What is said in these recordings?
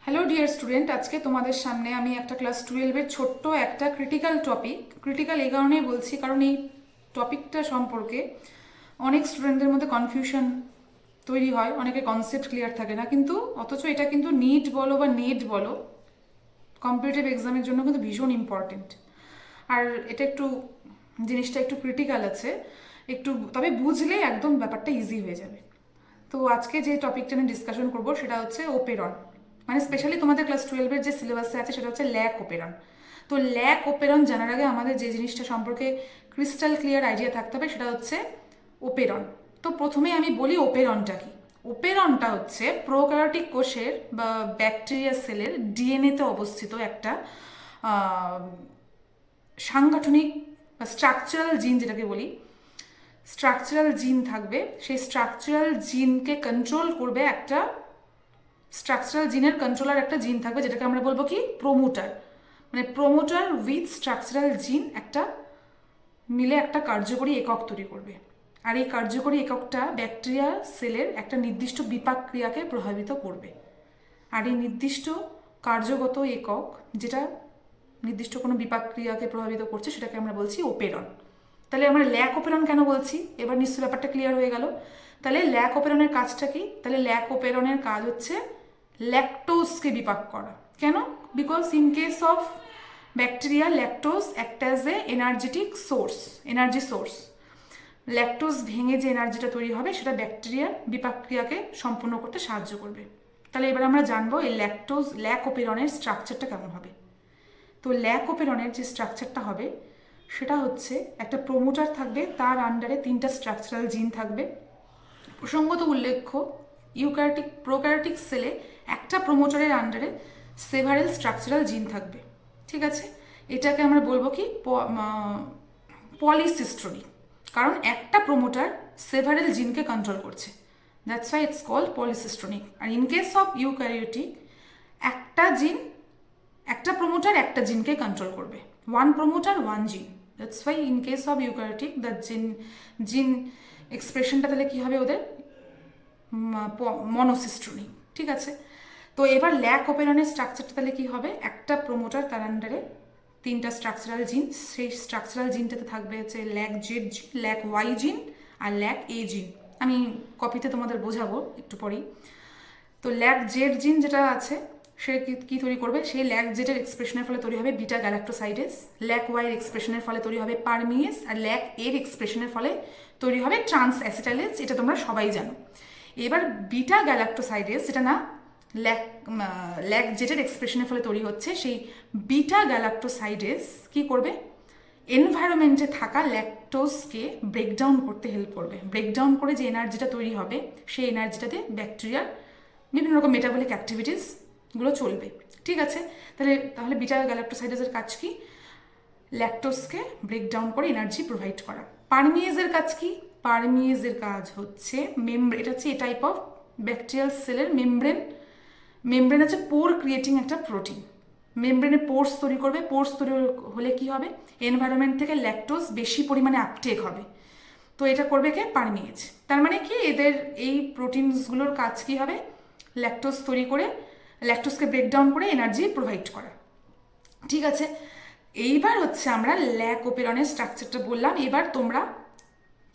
Hello dear student, আজকে তোমাদের সামনে আমি একটা ক্লাস 12-এর ছোট্ট একটা ক্রিটিক্যাল টপিক, ক্রিটিক্যাল এই কারণেই বলছি কারণ এই টপিকটা সম্পর্কে অনেক স্টুডেন্টদের মধ্যে কনফিউশন তৈরি হয়, অনেকে কনসেপ্ট ক্লিয়ার থাকে না, কিন্তু অথচ এটা কিন্তু নিট বলো বা নেট বলো কম্পিটিটিভ এক্সামের জন্য কিন্তু ভীষণ ইম্পর্টেন্ট। আর এটা একটু জিনিসটা একটু ক্রিটিক্যাল আছে, একটু তবে বুঝলে একদম ব্যাপারটা ইজি হয়ে যাবে। তো আজকে যে টপিকটা আমি ডিসকাশন করবো সেটা হচ্ছে ওপেরন, মানে স্পেশালি তোমাদের ক্লাস 12-এর যে সিলেবাসে আছে সেটা হচ্ছে ল্যাক ওপেরন। তো ল্যাক ওপেরন জানার আগে আমাদের যে জিনিসটা সম্পর্কে ক্রিস্টাল ক্লিয়ার আইডিয়া থাকতে হবে সেটা হচ্ছে ওপেরন। তো প্রথমেই আমি বলি ওপেরনটা কি। ওপেরনটা হচ্ছে প্রোক্যারিওটিক কোষের বা ব্যাকটেরিয়া সেলের ডিএনএতে অবস্থিত একটা সাংগঠনিক বা স্ট্রাকচারাল জিন, যেটাকে বলি স্ট্রাকচারাল জিন থাকবে। সেই স্ট্রাকচারাল জিনকে কন্ট্রোল করবে একটা স্ট্রাকচারাল জিনের কন্ট্রোলার, একটা জিন থাকবে যেটাকে আমরা বলবো কি প্রোমোটার, মানে প্রোমোটার উইথ স্ট্রাকচারাল জিন একটা মিলে একটা কার্যকরী একক তৈরি করবে। আর এই কার্যকরী এককটা ব্যাকটেরিয়া সেলের একটা নির্দিষ্ট বিপাক ক্রিয়াকে প্রভাবিত করবে। আর এই নির্দিষ্ট কার্যগত একক যেটা নির্দিষ্ট কোনো বিপাক ক্রিয়াকে প্রভাবিত করছে সেটাকে আমরা বলছি ওপেরন। তাহলে আমরা ল্যাক ওপেরন কেন বলছি, এবার নিশ্চয় ব্যাপারটা ক্লিয়ার হয়ে গেল। তাহলে ল্যাক ওপেরনের কাজটা কি? তাহলে ল্যাক ওপেরনের কাজ হচ্ছে ল্যাকটোজকে বিপাক করা। কেন? Because in case of bacteria lactose act as a energetic source, energy source. Lactose ভেঙে যে এনার্জিটা তৈরি হবে সেটা ব্যাকটেরিয়ার বিপাক ক্রিয়াকে সম্পূর্ণ করতে সাহায্য করবে। তাহলে এবার আমরা জানবো এই ল্যাক ওপেরনের স্ট্রাকচারটা কেমন হবে। তো ল্যাক ওপেরনের যে স্ট্রাকচারটা হবে সেটা হচ্ছে একটা প্রোমোটার থাকবে, তার আন্ডারে 3টা স্ট্রাকচারাল জিন থাকবে। প্রসঙ্গত উল্লেখ্য, প্রোক্যারিওটিক সেলে একটা প্রোমোটারের আন্ডারে সেভারেল স্ট্রাকচারাল জিন থাকবে। ঠিক আছে, এটাকে আমরা বলবো কি পলিসিস্ট্রনিক, কারণ একটা প্রোমোটার সেভারেল জিনকে কন্ট্রোল করছে, that's why it's called polycistronic. আর ইন কেস অফ ইউক্যারিওটিক একটা জিন, একটা প্রোমোটার একটা জিনকে কন্ট্রোল করবে, one promoter one gene. That's why in case of eukaryotic the gene এক্সপ্রেশনটা তাহলে কী হবে ওদের মনোসিস্ট্রনিক। ঠিক আছে, তো এবার ল্যাক ওপেরনের স্ট্রাকচারটা তাহলে কী হবে, একটা প্রোমোটার তার আন্ডারে 3টা স্ট্রাকচারাল জিন, সেই স্ট্রাকচারাল জিনটাতে থাকবে হচ্ছে ল্যাক জেড জিন, ল্যাক ওয়াই জিন আর ল্যাক এ জিন। আমি কপিতে তোমাদের বোঝাবো একটু পরেই। তো ল্যাক জেড জিন যেটা আছে সে কী তৈরি করবে, সেই ল্যাক জেডের এক্সপ্রেশনের ফলে তৈরি হবে বিটা গ্যালাক্টোসাইডেস, ল্যাক ওয়াইয়ের এক্সপ্রেশনের ফলে তৈরি হবে পারমিয়েস, আর ল্যাক এর এক্সপ্রেশনের ফলে তৈরি হবে ট্রান্স অ্যাসিটাইলেজ। এটা তোমরা সবাই জানো। এবার বিটা গ্যালাক্টোসাইডেস যেটা না ল্যাক জেডের এক্সপ্রেশনের ফলে তৈরি হচ্ছে, সেই বিটা গ্যালাক্টোসাইডেস কী করবে, এনভায়রনমেন্টে থাকা ল্যাকটোজকে ব্রেকডাউন করতে হেল্প করবে। ব্রেকডাউন করে যে এনার্জিটা তৈরি হবে সেই এনার্জিটাতে ব্যাকটেরিয়ার বিভিন্ন রকম মেটাবলিক অ্যাক্টিভিটিসগুলো চলবে। ঠিক আছে, তাহলে বিটা গ্যালাক্টোসাইডেসের কাজ কি, ল্যাকটোজকে ব্রেকডাউন করে এনার্জি প্রোভাইড করা। পারমিয়েজের কাজ কি, পারমিয়েজের কাজ হচ্ছে এটা হচ্ছে এ টাইপ অফ ব্যাকটেরিয়াল সেলের মেমব্রেন আছে পোর ক্রিয়েটিং একটা প্রোটিন। মেমব্রেনে পোর্স তৈরি করবে, পোর্স তৈরি হলে কি হবে, এনভায়রনমেন্ট থেকে ল্যাকটোজ বেশি পরিমাণে আপটেক হবে। তো এটা করবে কে, পারমিয়েজ। তার মানে কি, এদের এই প্রোটিনসগুলোর কাজ কি হবে, ল্যাকটোজ তৈরি করে ল্যাকটোজকে ব্রেকডাউন করে এনার্জি প্রোভাইড করা। ঠিক আছে, এইবার হচ্ছে আমরা ল্যাক ওপেরনের স্ট্রাকচারটা বললাম। এবার তোমরা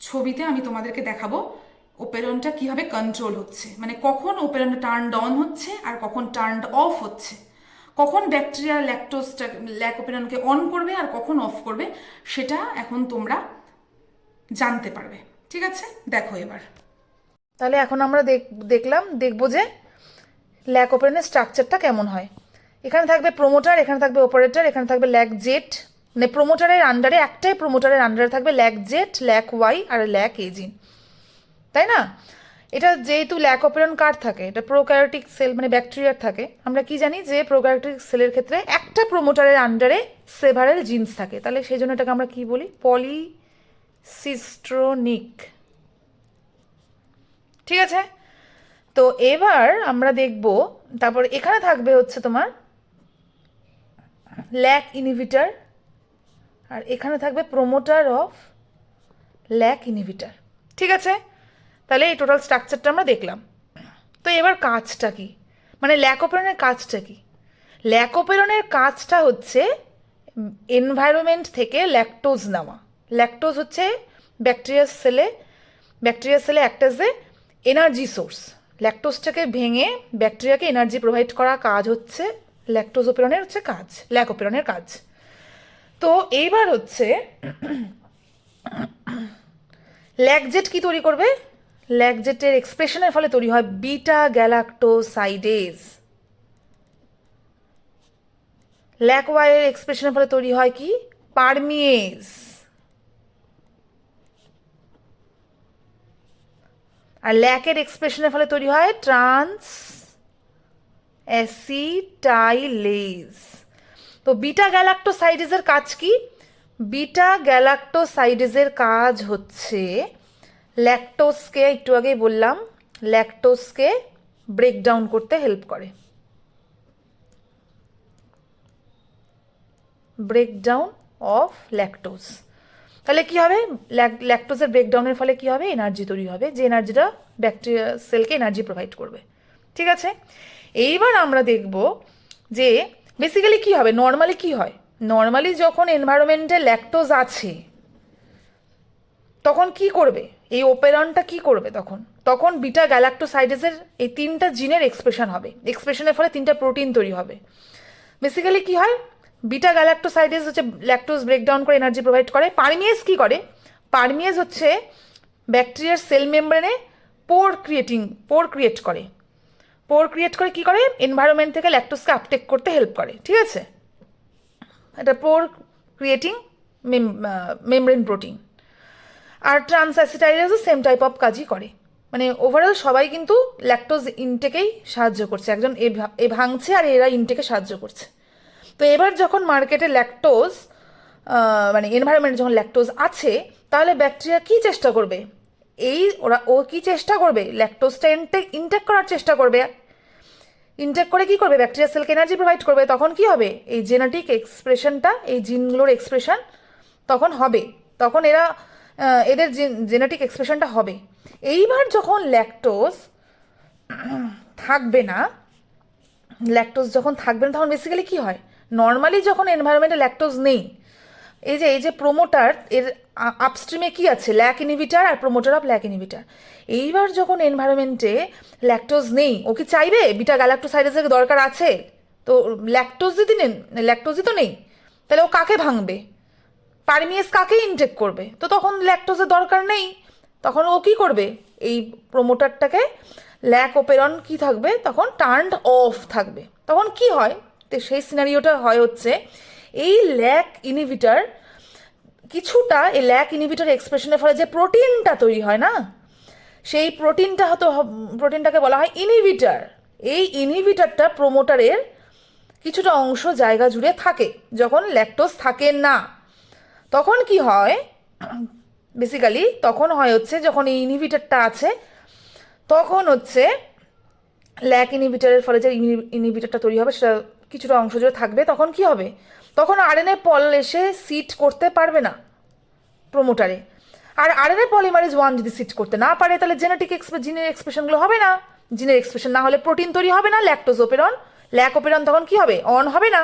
ছবিতে আমি তোমাদেরকে দেখাবো ওপেরনটা কীভাবে কন্ট্রোল হচ্ছে, মানে কখন ওপেরনটা টার্নড অন হচ্ছে আর কখন টার্নড অফ হচ্ছে, কখন ব্যাকটেরিয়া ল্যাক ওপেরনকে অন করবে আর কখন অফ করবে, সেটা এখন তোমরা জানতে পারবে। ঠিক আছে, দেখো এবার। তাহলে এখন আমরা দেখবো যে ল্যাক ওপেরনের স্ট্রাকচারটা কেমন হয়। এখানে থাকবে প্রোমোটার, এখানে থাকবে অপারেটর, এখানে থাকবে ল্যাক জেট, মানে প্রোমোটারের আন্ডারে একটাই প্রোমোটারের আন্ডারে থাকবে ল্যাক জেট, ল্যাক ওয়াই আর ল্যাক এজিন, তাই না? এটা যেহেতু ল্যাক ওপেরন কার থাকে, এটা প্রোক্যারিওটিক সেল মানে ব্যাকটেরিয়ার থাকে। আমরা কি জানি যে প্রোক্যারিওটিক সেলের ক্ষেত্রে একটা প্রোমোটারের আন্ডারে সেভারেল জিনস থাকে, তাহলে সেই জন্য এটাকে আমরা কি বলি, পলিসিস্ট্রনিক। ঠিক আছে, তো এবার আমরা দেখব, তারপর এখানে থাকবে হচ্ছে তোমার ল্যাক ইনহিবিটার, আর এখানে থাকবে প্রোমোটার অফ ল্যাক ইনহিবিটার। ঠিক আছে, তাহলে এই টোটাল স্ট্রাকচারটা আমরা দেখলাম। তো এবার কাজটা কি, মানে ল্যাকোপেরনের কাজটা কি? ল্যাকোপেরনের কাজটা হচ্ছে এনভায়রনমেন্ট থেকে ল্যাকটোজ নেওয়া। ল্যাকটোজ হচ্ছে ব্যাকটেরিয়ার সেলে একটা যে এনার্জি সোর্স। ল্যাকটোজটাকে ভেঙে ব্যাকটেরিয়াকে এনার্জি প্রোভাইড করা কাজ হচ্ছে ল্যাকটোজোপেরনের ল্যাকোপেরনের কাজ। তো এইবার হচ্ছে ল্যাকজেট কি তৈরি করবে? ল্যাকজেটের এক্সপ্রেশনের ফলে তৈরি হয় বিটা গ্যালাক্টোসাইডেজ। ল্যাকওয়াইয়ের এক্সপ্রেশনের ফলে তৈরি হয় কি? পারমিয়েজ। আর ল্যাকের এক্সপ্রেশনের ফলে তৈরি হয় ট্রান্স অ্যাসিটাইলেজ। তো বিটা গ্যালাক্টোসাইডেজের কাজ কি? বিটা গ্যালাক্টোসাইডেজের কাজ হচ্ছে ল্যাকটোজকে, একটু আগেই বললাম, ল্যাকটোজকে ব্রেকডাউন করতে হেল্প করে। Breakdown of lactose. তাহলে কি হবে? ল্যাকটোজের ব্রেকডাউনের ফলে কি হবে? এনার্জি তৈরি হবে, যে এনার্জিটা ব্যাকটেরিয়া সেলকে এনার্জি প্রোভাইড করবে। ঠিক আছে, এইবার আমরা দেখব যে বেসিক্যালি কি হবে। নর্মালি কি হয়? নর্মালি যখন এনভায়রনমেন্টে ল্যাকটোজ আছে তখন কি করবে? এই ওপেরনটা কি করবে? তখন বিটা গ্যালাক্টোসাইডেজের এই 3টা জিনের এক্সপ্রেশন হবে। এক্সপ্রেশনের ফলে 3টা প্রোটিন তৈরি হবে। বেসিক্যালি কি হয়? বিটা গ্যালাক্টোসাইডেজ হচ্ছে ল্যাকটোজ ব্রেকডাউন করে এনার্জি প্রোভাইড করে। পারমিয়েজ কি করে? পারমিয়েজ হচ্ছে ব্যাকটেরিয়ার সেল মেমব্রেনে পোর ক্রিয়েট করে। পোর ক্রিয়েট করে কি করে? এনভায়রনমেন্ট থেকে ল্যাকটোজকে আপটেক করতে হেল্প করে। ঠিক আছে, এটা পোর ক্রিয়েটিং মেমব্রেন প্রোটিন। আর ট্রান্স অ্যাসিটাইলেজও সেম টাইপ অফ কাজই করে। মানে ওভারঅল সবাই কিন্তু ল্যাকটোজ ইনটেকেই সাহায্য করছে। একজন এ ভাঙছে আর এরা ইনটেকে সাহায্য করছে। তো এবার যখন মার্কেটে ল্যাকটোজ মানে এনভায়রনমেন্টে যখন ল্যাকটোজ আছে, তাহলে ব্যাকটেরিয়া কি চেষ্টা করবে? ও কি চেষ্টা করবে? ল্যাকটোজটা ইনটেক করার চেষ্টা করবে। ইনটেক করে কি করবে? ব্যাকটেরিয়া সেলকে এনার্জি প্রোভাইড করবে। তখন কি হবে? এই জেনেটিক এক্সপ্রেশনটা, এই জিনগুলোর এক্সপ্রেশন তখন হবে। তখন এদের জেনেটিক এক্সপ্রেশনটা হবে। এইবার যখন ল্যাকটোজ থাকবে না, তখন বেসিক্যালি কি হয়? নর্মালি যখন এনভায়রনমেন্টে ল্যাকটোজ নেই, এই যে প্রোমোটার, এর আপস্ট্রিমে কি আছে? ল্যাক ইনহিবিটার আর প্রোমোটার অফ ল্যাক ইনহিবিটার। এইবার যখন এনভায়রনমেন্টে ল্যাকটোজ নেই, ও কি চাইবে? বিটা গ্যালাক্টোসাইডেজের দরকার আছে তো, ল্যাকটোজই তো নেই, তাহলে ও কাকে ভাঙবে? পারমিয়েজ কাকে ইনটেক করবে? তো তখন ল্যাকটোজের দরকার নেই, তখন ও কি করবে? এই প্রোমোটারটাকে ল্যাকোপেরন কি থাকবে? তখন টার্নড অফ থাকবে। তখন কি হয়? তো সেই সিনারিওটা হয় হচ্ছে এই ল্যাক ইনহিবিটার কিছুটা, এই ল্যাক ইনহিবিটার এক্সপ্রেশনের ফলে যে প্রোটিনটা তৈরি হয় না, সেই প্রোটিনটাকে বলা হয় ইনহিবিটার। এই ইনহিবিটারটা প্রোমোটারের কিছুটা অংশ জায়গা জুড়ে থাকে যখন ল্যাকটোজ থাকে না। তখন কি হয়? বেসিক্যালি তখন হয় হচ্ছে যখন এই ইনহিবিটারটা আছে, তখন হচ্ছে ল্যাক ইনহিবিটারের ফলে যে ইনহিবিটারটা তৈরি হবে সেটা কিছুটা অংশ জুড়ে থাকবে। তখন কি হবে? তখন আরএনএ পল এসে সিট করতে পারবে না প্রোমোটারে। আর আরএনএ পলিমারেজ 1 যদি সিট করতে না পারে, তাহলে জিনের এক্সপ্রেশনগুলো হবে না। জিনের এক্সপ্রেশন না হলে প্রোটিন তৈরি হবে না, ল্যাকোপেরন তখন কি হবে? অন হবে না।